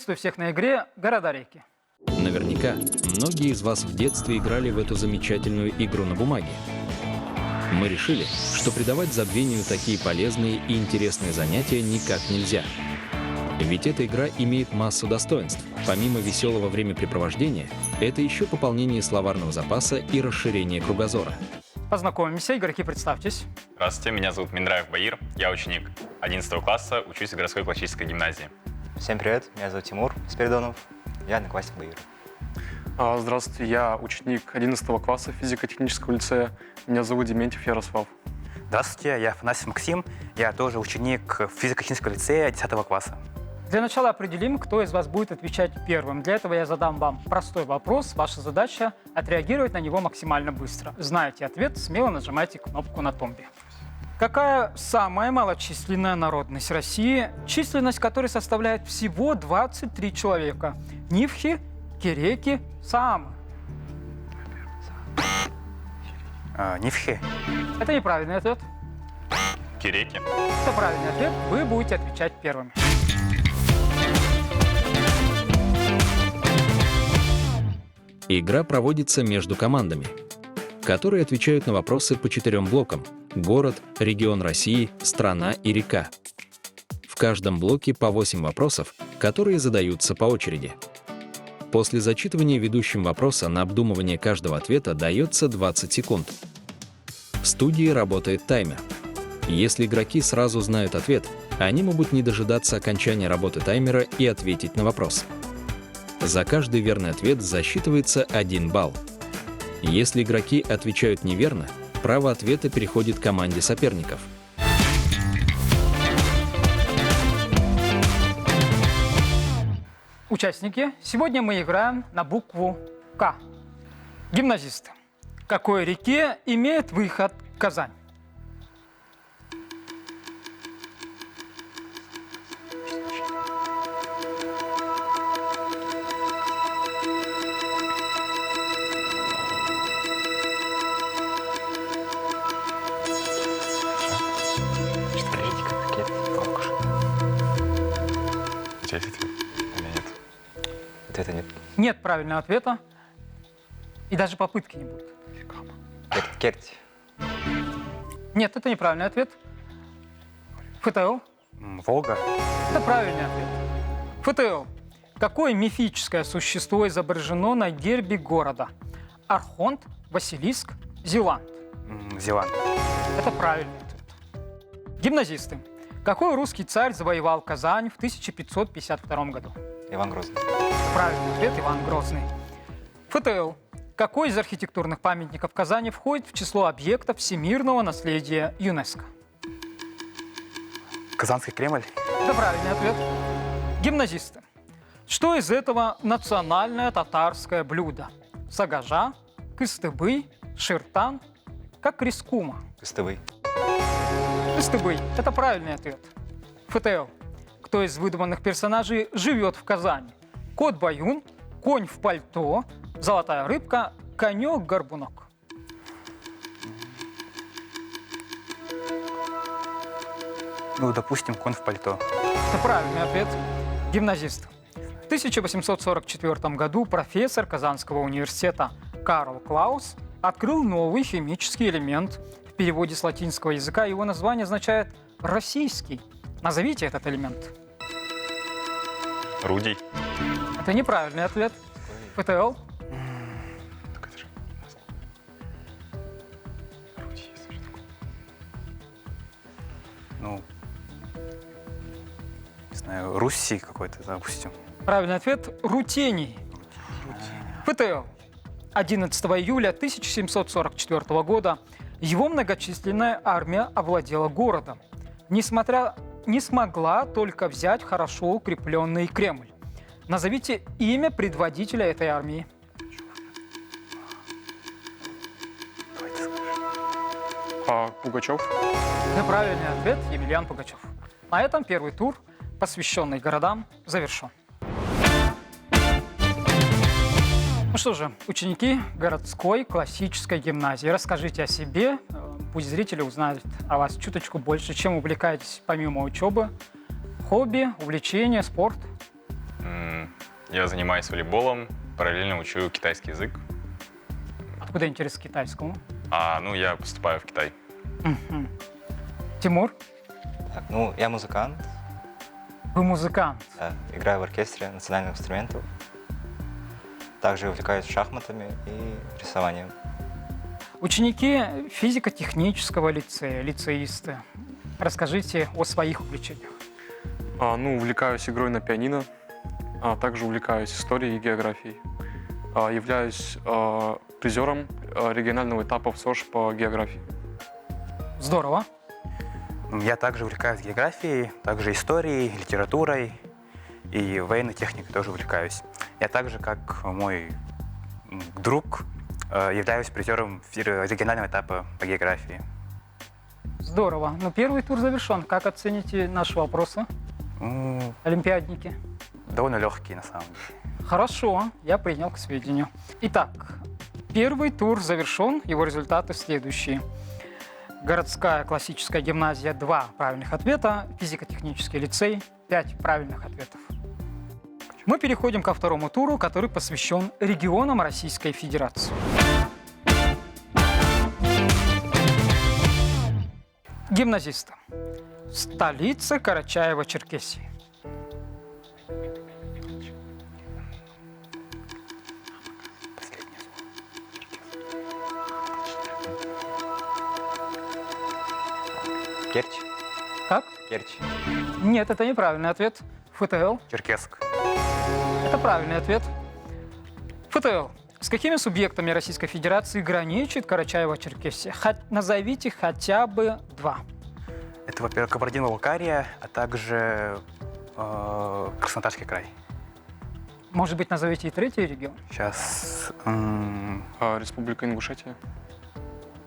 Приветствую всех на игре «Города-реки». Наверняка многие из вас в детстве играли в эту замечательную игру на бумаге. Мы решили, что придавать забвению такие полезные и интересные занятия никак нельзя. Ведь эта игра имеет массу достоинств. Помимо веселого времяпрепровождения, это еще пополнение словарного запаса и расширение кругозора. Познакомимся, игроки, представьтесь. Здравствуйте, меня зовут Миндраев Баир, я ученик 11 класса, учусь в городской классической гимназии. Всем привет, меня зовут Тимур Спиридонов, я одноклассник Баира. Здравствуйте, я ученик 11 класса физико-технического лицея, меня зовут Дементьев Ярослав. Здравствуйте, я Афанасьев Максим, я тоже ученик физико-технического лицея 10 класса. Для начала определим, кто из вас будет отвечать первым. Для этого я задам вам простой вопрос. Ваша задача – отреагировать на него максимально быстро. Знаете ответ, смело нажимайте кнопку на тумбе. Какая самая малочисленная народность России, численность которой составляет всего 23 человека? Нивхи, киреки, саамы. Нивхи. Это неправильный ответ. Киреки. Это правильный ответ. Вы будете отвечать первыми. Игра проводится между командами, которые отвечают на вопросы по 4 блокам: город, регион России, страна и река. В каждом блоке по 8 вопросов, которые задаются по очереди. После зачитывания ведущим вопроса на обдумывание каждого ответа дается 20 секунд. В студии работает таймер. Если игроки сразу знают ответ, они могут не дожидаться окончания работы таймера и ответить на вопрос. За каждый верный ответ засчитывается 1 балл. Если игроки отвечают неверно, право ответа переходит к команде соперников. Участники, сегодня мы играем на букву «К». Гимназисты. К какой реке имеет выход Казань? У тебя есть ответ или нет? Ответа нет. Нет правильного ответа. И даже попытки не будет. Керчь. Нет, это неправильный ответ. ФТЛ. Волга. Это правильный ответ. ФТЛ. Какое мифическое существо изображено на гербе города? Архонт, Василиск, Зеланд. Зеланд. Это правильный ответ. Гимназисты. Какой русский царь завоевал Казань в 1552 году? Иван Грозный. Правильный ответ – Иван Грозный. ФТЛ. Какой из архитектурных памятников Казани входит в число объектов всемирного наследия ЮНЕСКО? Казанский Кремль. Это правильный ответ. Гимназисты. Что из этого национальное татарское блюдо? Сагажа, кыстыбый, ширтан, как рискума. Кыстовый. Кыстыбый – это правильный ответ. ФТЛ. Кто из выдуманных персонажей живет в Казани? Кот-баюн, конь в пальто, золотая рыбка, конек-горбунок. Ну, допустим, конь в пальто. Это правильный ответ. Гимназист. В 1844 году профессор Казанского университета Карл Клаус открыл новый химический элемент. В переводе с латинского языка его название означает «российский». Назовите этот элемент. Рудий. Это неправильный ответ. ФТЛ. Так это же Рудий, что же такое? Ну, не знаю, Руси какой-то, допустим. Правильный ответ – рутений. ФТЛ. 11 июля 1744 года его многочисленная армия овладела городом. Не смогла только взять хорошо укрепленный Кремль. Назовите имя предводителя этой армии. Давай ты скажешь. Пугачев. Это правильный ответ – Емельян Пугачев. На этом первый тур, посвященный городам, завершен. Ну что же, ученики городской классической гимназии, расскажите о себе, пусть зрители узнают о вас чуточку больше, чем увлекаетесь помимо учебы, хобби, увлечения, спорт. Я занимаюсь волейболом, параллельно учу китайский язык. Откуда интерес к китайскому? Я поступаю в Китай. Мгм. Тимур, Так, ну, я музыкант, вы музыкант. да, играю в оркестре национальных инструментов. Также увлекаюсь шахматами и рисованием. Ученики физико-технического лицея, лицеисты. Расскажите о своих увлечениях. Увлекаюсь игрой на пианино, а также увлекаюсь историей и географией. Являюсь призером регионального этапа в СОЖ по географии. Здорово. Я также увлекаюсь географией, также историей, литературой и военной техникой тоже увлекаюсь. Я также, как мой друг, являюсь призером регионального этапа по географии. Здорово. Ну, первый тур завершен. Как оцените наши вопросы, Ну, олимпиадники? довольно легкие на самом деле. Хорошо, я принял к сведению. Итак, первый тур завершен, его результаты следующие. Городская классическая гимназия 2 правильных ответа, физико-технический лицей 5 правильных ответов. Мы переходим ко второму туру, который посвящен регионам Российской Федерации. Гимназисты. Столица Карачаево-Черкесии. Керчь? Как? Керчь. Нет, это неправильный ответ. ФТЛ. Черкесск. Это правильный ответ. ФТЛ. С какими субъектами Российской Федерации граничит Карачаево-Черкесия? Назовите хотя бы 2. Это, во-первых, Кабардино-Балкария, а также Краснодарский край. Может быть, назовите и третий регион? Сейчас... Республика Ингушетия.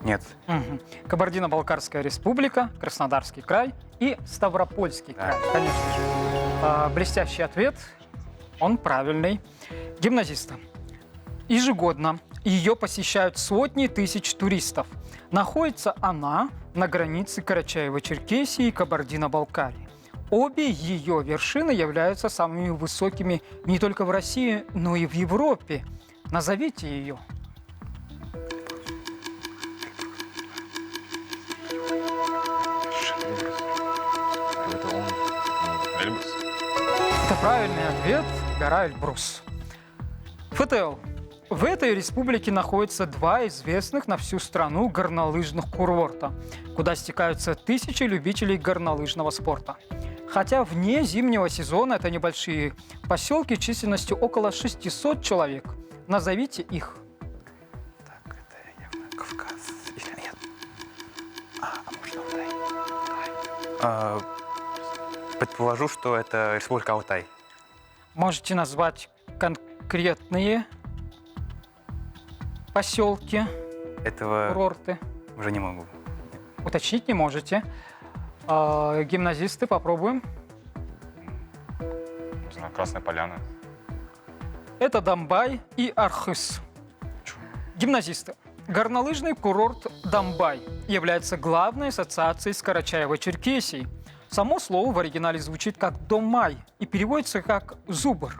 Нет. Мгм. Кабардино-Балкарская республика, Краснодарский край и Ставропольский Да. край, конечно же. Блестящий ответ, он правильный. Гимназисты. Ежегодно ее посещают сотни тысяч туристов. Находится она на границе Карачаево-Черкесии и Кабардино-Балкарии. Обе ее вершины являются самыми высокими не только в России, но и в Европе. Назовите ее. Это он. Эльбрус. Это правильный ответ, гора Эльбрус. ФТЛ. В этой республике находятся 2 известных на всю страну горнолыжных курорта, куда стекаются тысячи любителей горнолыжного спорта. Хотя вне зимнего сезона это небольшие поселки численностью около 600 человек. Назовите их. Так, это явно Кавказ. Или нет? Может, Алтай? Предположу, что это Республика Алтай. Можете назвать конкретные поселки, Этого курорты. уже не могу. Уточнить не можете. Гимназисты, попробуем. Не знаю, Красная Поляна. Это Домбай и Архыз. Гимназисты. Горнолыжный курорт Домбай является главной ассоциацией с Карачаево-Черкесией. Само слово в оригинале звучит как «домай» и переводится как «зубр».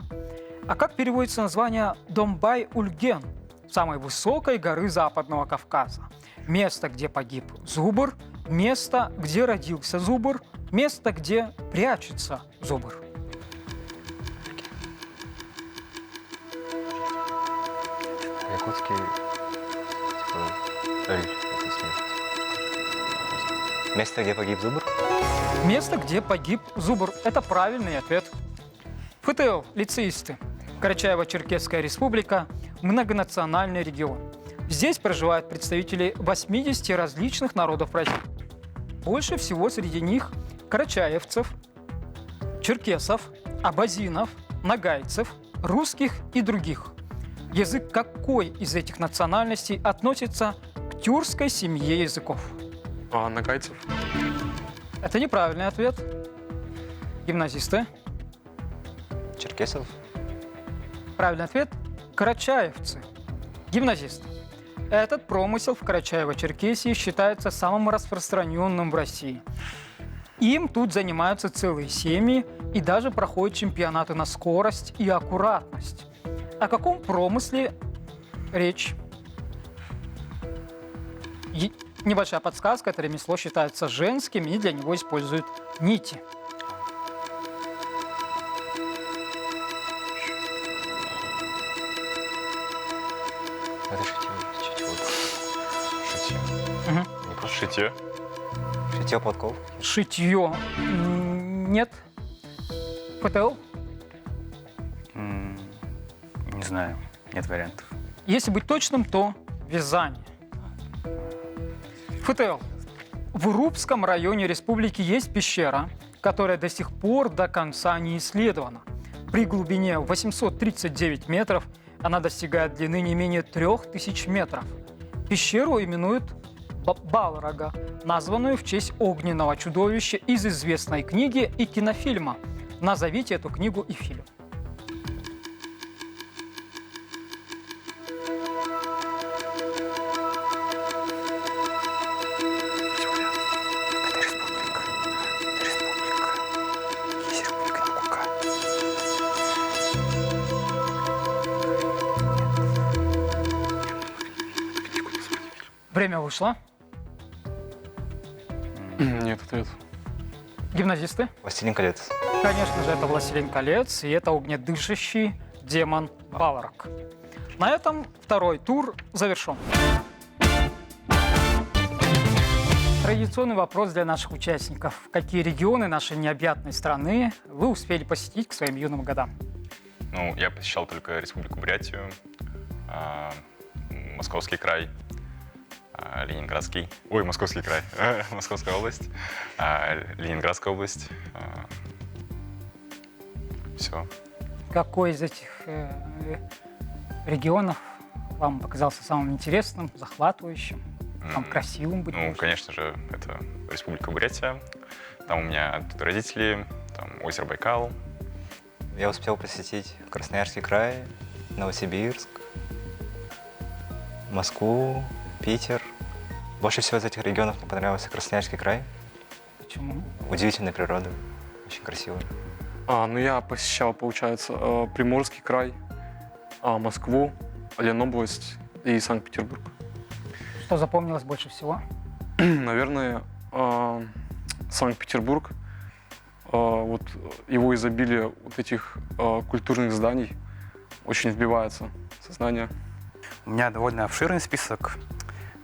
А как переводится название Домбай-Ульген, самой высокой горы Западного Кавказа? Место, где погиб зубр, место, где родился зубр, место, где прячется зубр. Якутский, это смерть. Место, где погиб зубр? Место, где погиб зубр. Это правильный ответ. ФТЛ, лицеисты. Карачаево-Черкесская республика – многонациональный регион. Здесь проживают представители 80 различных народов России. Больше всего среди них карачаевцев, черкесов, абазинов, нагайцев, русских и других. Язык какой из этих национальностей относится к тюркской семье языков? Нагайцев. Это неправильный ответ. Гимназисты. Черкесов? Правильный ответ – карачаевцы. Гимназисты. Этот промысел в Карачаево-Черкесии считается самым распространенным в России. Им тут занимаются целые семьи и даже проходят чемпионаты на скорость и аккуратность. О каком промысле речь? Небольшая подсказка. Это ремесло считается женским, и для него используют нити. Это шитье. Шитье. Мгм. Не просто шитье. Шитье платков. Шитье. Нет. ФТЛ? Не знаю, нет вариантов. Если быть точным, то вязание. ФТЛ. В Урупском районе республики есть пещера, которая до сих пор до конца не исследована. При глубине 839 метров она достигает длины не менее 3000 метров. Пещеру именуют Балрога, названную в честь огненного чудовища из известной книги и кинофильма. Назовите эту книгу и фильм. Это республика. Это республика. Есть республика Накука. Время вышло. Нет ответа. Гимназисты? «Властелин колец». Конечно же, это «Властелин колец», и это огнедышащий демон Балрог. На этом второй тур завершен. Традиционный вопрос для наших участников. Какие регионы нашей необъятной страны вы успели посетить к своим юным годам? Ну, я посещал только Республику Бурятию, Московский край, Ленинградский. Ой, Московский край. Московская область, Ленинградская область. Все. Какой из этих регионов вам показался самым интересным, захватывающим, самым красивым, быть Ну, может? конечно же, это Республика Бурятия. Там у меня тут родители, там озеро Байкал. Я успел посетить Красноярский край, Новосибирск, Москву, Питер. Больше всего из этих регионов мне понравился Красноярский край. Почему? Удивительная природа, очень красиво. Ну я посещал, получается, Приморский край, Москву, Ленобласть и Санкт-Петербург. Что запомнилось больше всего? Наверное, Санкт-Петербург. Вот его изобилие вот этих культурных зданий очень вбивается в сознание. У меня довольно обширный список.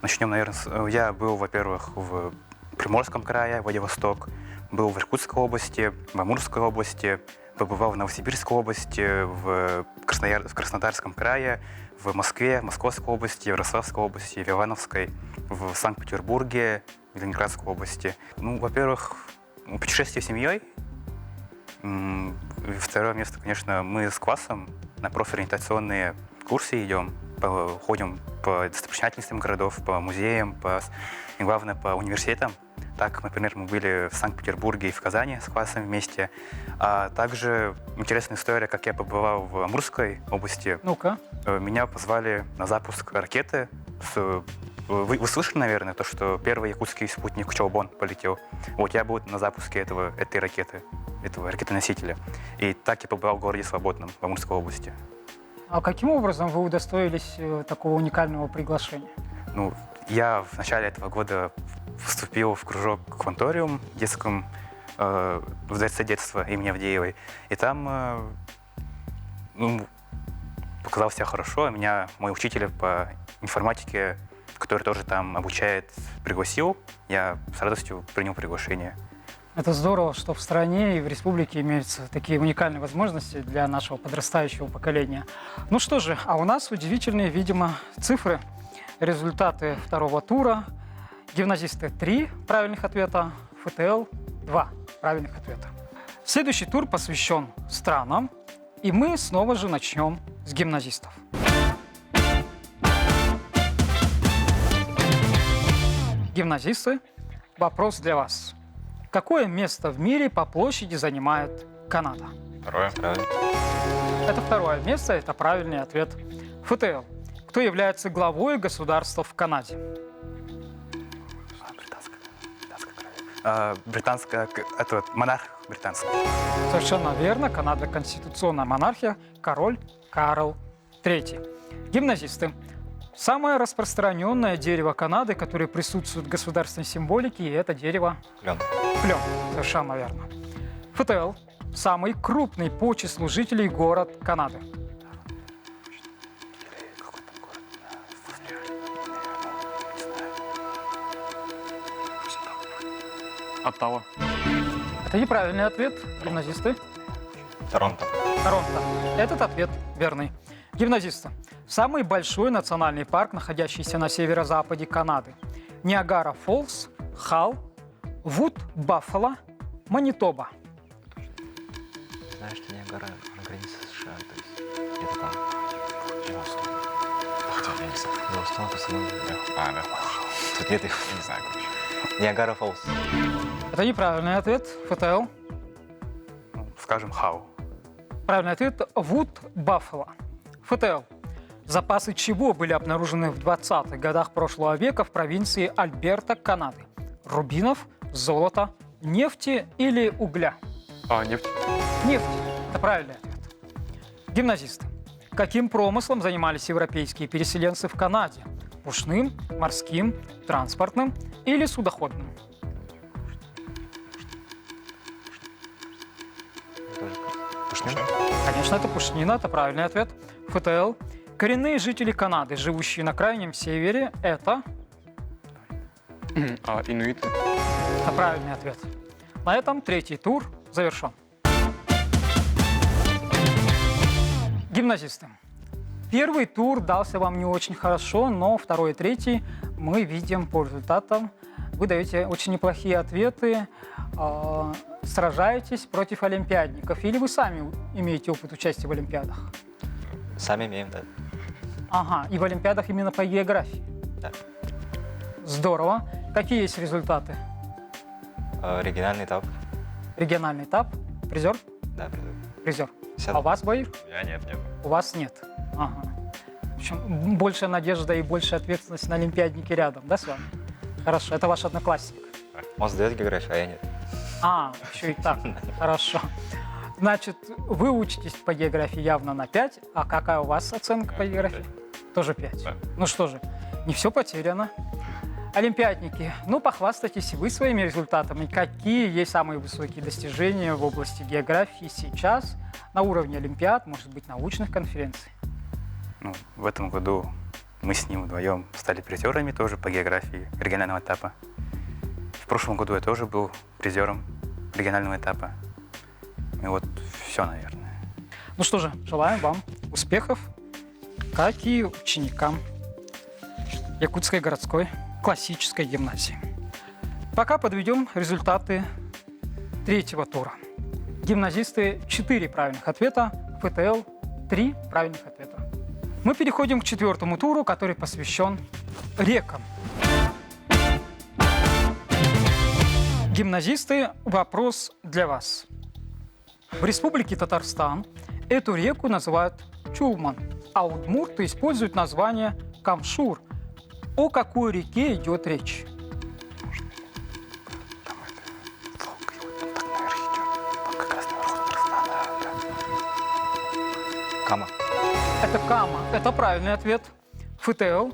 Начнем, наверное, я был, во-первых, в Приморском крае, Владивосток, был в Иркутской области, в Амурской области, побывал в Новосибирской области, в Краснодарском крае, в Москве, в Московской области, в Ярославской области, в Ивановской, в Санкт-Петербурге, в Ленинградской области. Ну, во-первых, путешествие с семьей. И второе место, конечно, мы с классом на профориентационные курсы идем, ходим по достопримечательностям городов, по музеям, и главное, по университетам. Так, например, мы были в Санкт-Петербурге и в Казани с классом вместе. А также интересная история, как я побывал в Амурской области. Ну-ка. Меня позвали на запуск ракеты. Вы слышали, наверное, то, что первый якутский спутник Чолбон полетел? Вот я был на запуске этой ракеты, этого ракетоносителя. И так я побывал в городе Свободном, в Амурской области. А каким образом вы удостоились такого уникального приглашения? Ну, я в начале этого года вступил в кружок «Кванториум» детском в Дворце детства имени Авдеевой. И там показал себя хорошо. Меня мой учитель по информатике, который тоже там обучает, пригласил. Я с радостью принял приглашение. Это здорово, что в стране и в республике имеются такие уникальные возможности для нашего подрастающего поколения. Ну что же, а у нас удивительные, видимо, цифры. Результаты второго тура. Гимназисты 3 правильных ответа, ФТЛ 2 правильных ответа. Следующий тур посвящен странам, и мы снова же начнем с гимназистов. Гимназисты, вопрос для вас. Какое место в мире по площади занимает Канада? Второе. Правильно. Это второе место, это правильный ответ. ФТЛ. Кто является главой государства в Канаде? Британское край. британская, это вот монарх британский. Совершенно верно. Канада – конституционная монархия. Король Карл III. Гимназисты. Самое распространенное дерево Канады, которое присутствует в государственной символике, это дерево Клен. клен. Совершенно верно. ФТЛ. Самый крупный по числу жителей город Канады. Оттава. Это неправильный ответ, гимназисты. Торонто. Торонто. Этот ответ верный. Гимназисты. Самый большой национальный парк, находящийся на северо-западе Канады. Ниагара Фоллс, Халл, Вуд Баффало, Манитоба. Знаешь, что Ниагара на границе США, то есть где-то там. Йеллоустон, это самый... Да. Тут где-то... Я не знаю, короче. Ниагара Фоллс. Это неправильный ответ. ФТЛ. Ну, скажем, Хау. Правильный ответ – Вуд Баффало. ФТЛ. Запасы чего были обнаружены в 20-х годах прошлого века в провинции Альберта, Канады? Рубинов, золота, нефти или угля? Нефть. Нефть. Это правильный ответ. Гимназисты. Каким промыслом занимались европейские переселенцы в Канаде? Пушным, морским, транспортным или судоходным? Пушнин? Конечно, это пушнина, это правильный ответ. ФТЛ. Коренные жители Канады, живущие на крайнем севере, это... Инуиты. Это правильный ответ. На этом третий тур завершен. Гимназисты. Первый тур дался вам не очень хорошо, но второй и третий мы видим по результатам. Вы даете очень неплохие ответы, сражаетесь против олимпиадников. Или вы сами имеете опыт участия в олимпиадах? Сами имеем, да. Ага, и в олимпиадах именно по географии. Да. Здорово. Какие есть результаты? Региональный этап. Региональный этап. Призер? Да, Призер. 50. А у вас, Баир? Я нет. У вас нет. Ага. В общем, большая надежда и большая ответственность на олимпиаднике рядом, да, с вами? Хорошо, это ваш одноклассник. Он сдает географию, а я нет. Еще и так. Хорошо. Значит, вы учитесь по географии явно на 5, а какая у вас оценка по географии? Тоже 5. Да. Ну что же, не все потеряно. Олимпиадники, ну похвастайтесь вы своими результатами. Какие есть самые высокие достижения в области географии сейчас на уровне олимпиад, может быть, научных конференций? Ну, в этом году мы с ним вдвоем стали призерами тоже по географии регионального этапа. В прошлом году я тоже был призером регионального этапа. И вот все, наверное. Ну что же, желаем вам успехов, как и ученикам Якутской городской классической гимназии. Пока подведем результаты третьего тура. Гимназисты 4 правильных ответа, ФТЛ 3 правильных ответа. Мы переходим к четвертому туру, который посвящен рекам. Гимназисты, вопрос для вас. В Республике Татарстан эту реку называют Чулман, а удмурты используют название Камшур. О какой реке идет речь? Кама. Это Кама. Это правильный ответ. ФТЛ.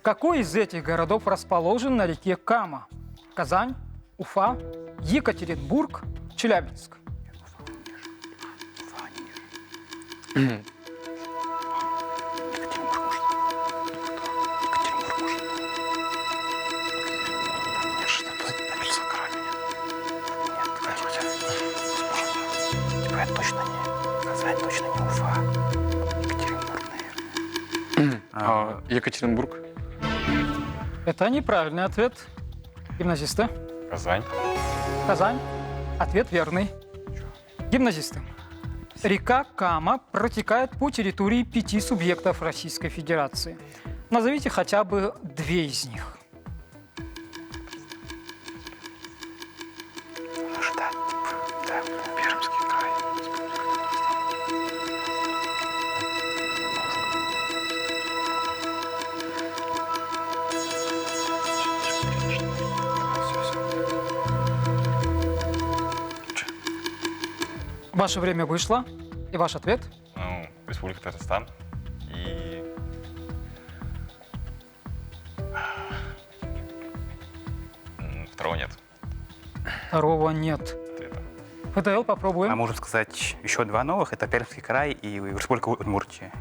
Какой из этих городов расположен на реке Кама? Казань, Уфа, Екатеринбург, Челябинск. Екатеринбург. Это неправильный ответ. Гимназисты. Казань. Казань. Ответ верный. Гимназисты. Река Кама протекает по территории 5 субъектов Российской Федерации. Назовите хотя бы 2 из них. Ваше время вышло. И ваш ответ? Ну, Республика Татарстан. И... Второго нет Второго нет. ответа. ФТЛ А попробуем. можно сказать еще два новых. Это Пермский край и Республика Удмуртия.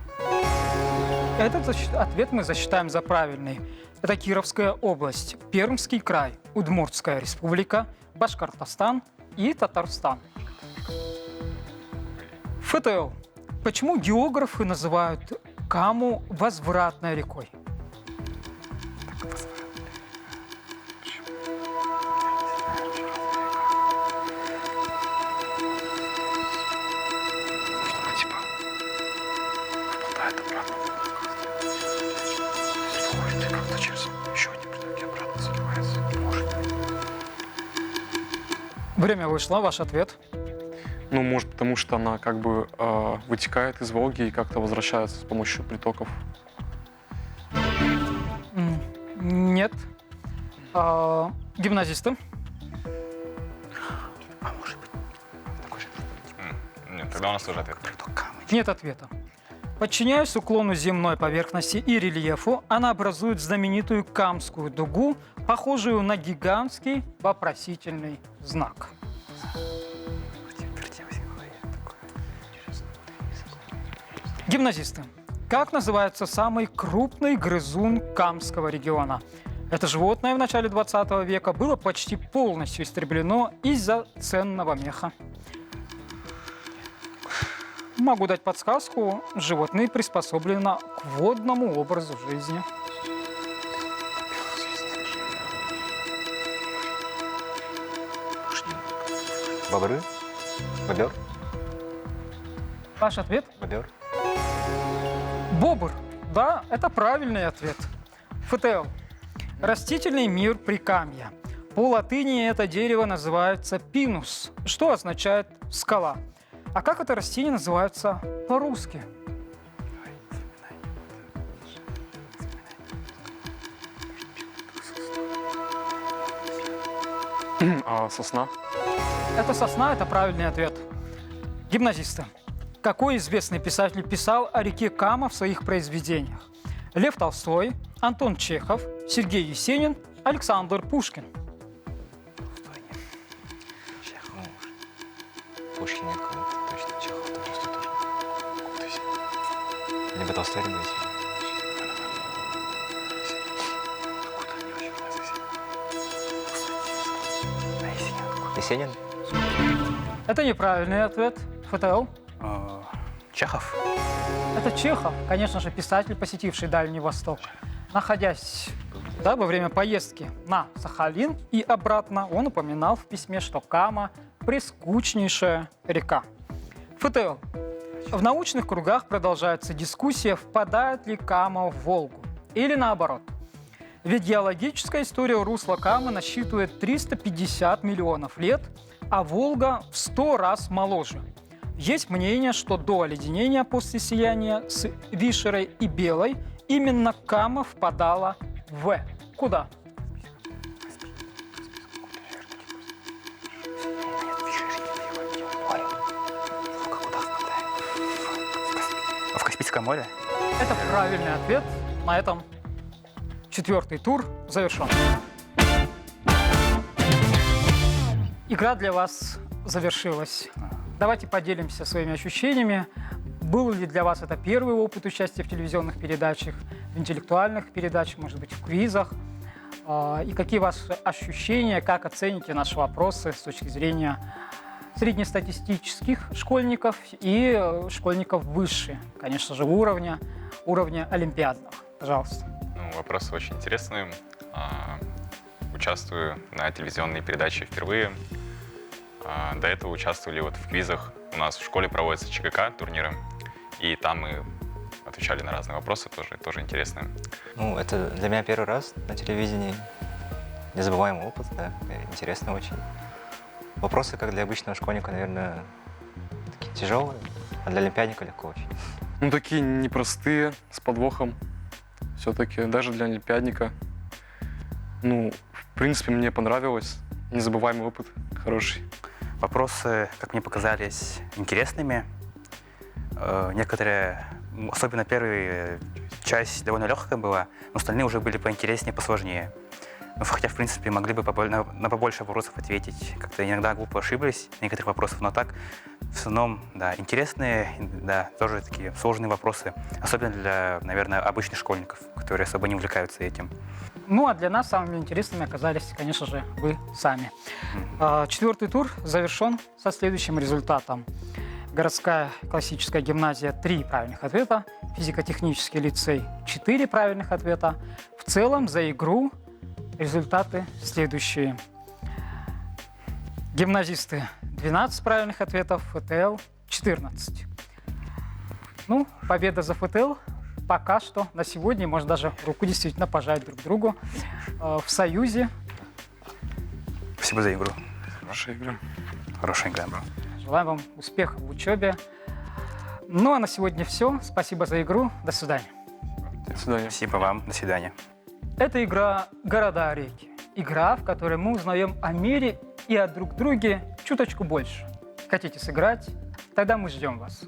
Этот ответ мы засчитаем за правильный. Это Кировская область, Пермский край, Удмуртская республика, Башкортостан и Татарстан. ФТЛ. Почему географы называют Каму возвратной рекой? Время вышло, ваш ответ. Ну, может, потому что она как бы вытекает из Волги и как-то возвращается с помощью притоков. Нет. Гимназисты? Нет, тогда у нас тоже ответ. Нет ответа. Подчиняясь уклону земной поверхности и рельефу, она образует знаменитую Камскую дугу, похожую на гигантский вопросительный знак. Гимназисты. Как называется самый крупный грызун Камского региона? Это животное в начале 20 века было почти полностью истреблено из-за ценного меха. Могу дать подсказку. Животные приспособлены к водному образу жизни. Бобры? Бобер? Ваш ответ? Бобер? Бобр. Да, это правильный ответ. ФТЛ. Растительный мир Прикамья. По латыни это дерево называется пинус, что означает скала. А как это растение называется по-русски? Сосна. Это сосна, это правильный ответ. Гимназисты. Какой известный писатель писал о реке Кама в своих произведениях? Лев Толстой, Антон Чехов, Сергей Есенин, Александр Пушкин. Пушкин нет кого-то, точно. Чехов тоже. Либо Толстой, либо Есенин. Есенин? Это неправильный ответ. ФТЛ. Чехов? Это Чехов, конечно же, писатель, посетивший Дальний Восток. Находясь во время поездки на Сахалин и обратно, он упоминал в письме, что Кама – прескучнейшая река. ФТЛ. В научных кругах продолжается дискуссия, впадает ли Кама в Волгу или наоборот. Ведь геологическая история русла Камы насчитывает 350 миллионов лет, а Волга в 100 раз моложе. Есть мнение, что до оледенения после слияния с Вишерой и Белой именно Кама впадала в куда? В Каспийском море? Это правильный ответ. На этом 4-й тур завершен. Игра для вас завершилась. Давайте поделимся своими ощущениями. Был ли для вас это первый опыт участия в телевизионных передачах, в интеллектуальных передачах, может быть, в квизах? И какие ваши ощущения, как оцените наши вопросы с точки зрения среднестатистических школьников и школьников выше, конечно же, уровня олимпиадного? Пожалуйста. Ну, вопросы очень интересные. Участвую на телевизионной передаче впервые. До этого участвовали в квизах. У нас в школе проводятся ЧГК турниры, и там мы отвечали на разные вопросы, тоже интересно. Ну, это для меня первый раз на телевидении. Незабываемый опыт, да, интересно очень. Вопросы, как для обычного школьника, наверное, такие тяжелые, а для олимпиадника легко очень. Ну, такие непростые, с подвохом. Все-таки даже для олимпиадника. Ну, в принципе, мне понравилось. Незабываемый опыт, хороший. Вопросы, как мне показались, интересными. Некоторые, особенно первая часть довольно легкая была, но остальные уже были поинтереснее, посложнее. Ну, хотя, в принципе, могли бы на побольше вопросов ответить. Как-то иногда глупо ошиблись некоторых вопросов, но так, в основном, да, интересные, да, тоже такие сложные вопросы. Особенно для, наверное, обычных школьников, которые особо не увлекаются этим. Ну, а для нас самыми интересными оказались, конечно же, вы сами. Четвертый тур завершен со следующим результатом. Городская классическая гимназия 3 правильных ответа, физико-технический лицей 4 правильных ответа. В целом за игру результаты следующие. Гимназисты 12 правильных ответов, ФТЛ 14. Ну, победа за ФТЛ пока что на сегодня, можно даже руку действительно пожать друг другу в союзе. Спасибо за игру. Хорошая игра. Хорошая игра. Желаем вам успехов в учебе. Ну, а на сегодня все. Спасибо за игру. До свидания. До свидания. Спасибо вам. До свидания. Это игра «Города-реки». Игра, в которой мы узнаем о мире и о друг друге чуточку больше. Хотите сыграть? Тогда мы ждем вас.